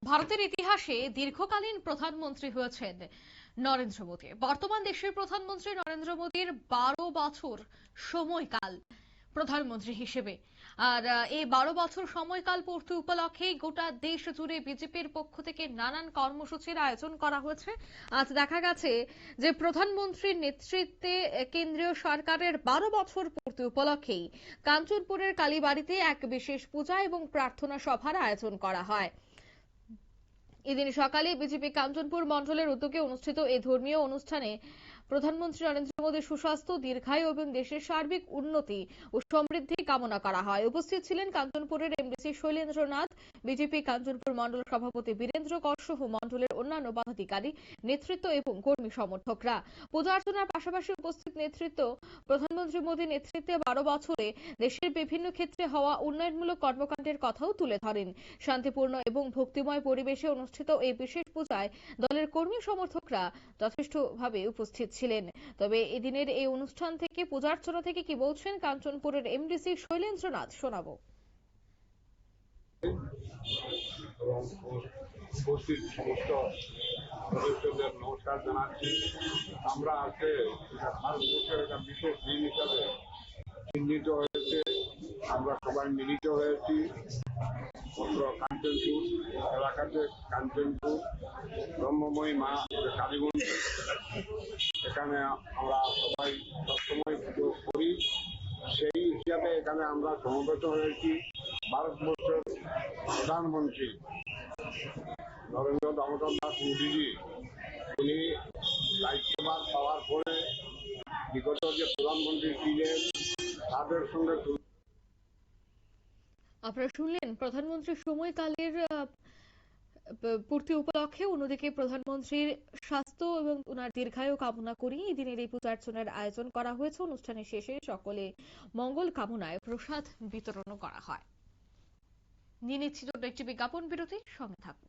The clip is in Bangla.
ভারতের ইতিহাসে দীর্ঘকালীন প্রধানমন্ত্রী হয়েছেন নরেন্দ্র মোদী। বর্তমান দেশের প্রধানমন্ত্রী নরেন্দ্র মোদীর 12 বছর সময়কাল প্রধানমন্ত্রী হিসেবে। আর এই 12 বছর সময়কাল পূর্তি উপলক্ষে গোটা দেশ জুড়ে বিজেপির পক্ষ থেকে নানান কর্মসূচির আয়োজন করা হয়েছে। আজ দেখা গেছে যে প্রধানমন্ত্রীর নেতৃত্বে কেন্দ্রীয় সরকারের 12 বছর পূর্তি উপলক্ষেই কাঞ্চনপুরের কালীবাড়িতে এক বিশেষ পূজা এবং প্রার্থনা সভার আয়োজন করা হয়। এদিন সকালে বিজেপি কাঞ্চনপুর মণ্ডলের উদ্যোগে অনুষ্ঠিত এই ধর্মীয় অনুষ্ঠানে প্রধানমন্ত্রী নরেন্দ্র মোদীর সুস্বাস্থ্য, দীর্ঘায়ু এবং দেশের সার্বিক উন্নতি ও সমৃদ্ধি কামনা করা হয়। উপস্থিত ছিলেন কাঞ্চনপুরের এমডিসি শৈলেন্দ্রনাথ, বিজেপি কাঞ্চনপুর মণ্ডল সভাপতি বীরেন্দ্র কর সহ মণ্ডলের অন্যান্য পদাধিকারী, নেতৃত্ব এবং কর্মী সমর্থকরা। পূজা অর্চনার পাশাপাশি উপস্থিত নেতৃত্ব প্রধানমন্ত্রী মোদীর নেতৃত্বে 12 বছরে দেশের বিভিন্ন ক্ষেত্রে হওয়া উন্নয়নমূলক কর্মকাণ্ডের কথাও তুলে ধরেন। শান্তিপূর্ণ এবং ভক্তিময় পরিবেশে অনুষ্ঠিত এই বিশেষ পূজায় দলের কর্মী সমর্থকরা যথেষ্টভাবে উপস্থিত ছিলেন। তবে এদিনের এই অনুষ্ঠান থেকে পূজার্চনা থেকে কি বলছেন কাঞ্চনপুরের এমডিসি শৈলেন্দ্রনাথ, শোনাবো। উপস্থিত সমস্ত সদস্যদের নমস্কার জানাচ্ছি। আমরা আজকে ভারতবর্ষের একটা বিশেষ দিন হিসাবে চিহ্নিত হয়েছে। আমরা সবাই মিলিত হয়েছি কাঞ্চনপুর এলাকাতে। কাঞ্চনপুর ব্রহ্মময়ী মা কালী মন্দির, এখানে আমরা সবাই সবসময় পুজো করি। সেই হিসাবে এখানে আমরা সমবেত হয়েছি। ভারতবর্ষের প্রধানমন্ত্রী নরেন্দ্র দামোদর দাস মোদীজি, উনি দায়িত্বভার পাওয়ার পরে বিগত যে প্রধানমন্ত্রী ছিলেন তাদের সঙ্গে আপনারা শুনলেন প্রধানমন্ত্রীর সময়কালের পূর্তি উপলক্ষে। অন্যদিকে প্রধানমন্ত্রীর স্বাস্থ্য এবং ওনার দীর্ঘায়ু কামনা করি এই দিনের এই পূজার্চনার আয়োজন করা হয়েছে। অনুষ্ঠানের শেষে সকলে মঙ্গল কামনায় প্রসাদ বিতরণ করা হয়। নিয়ে নিচ্ছি ছোট্ট একটি বিজ্ঞাপন বিরতি, সঙ্গে থাকুন।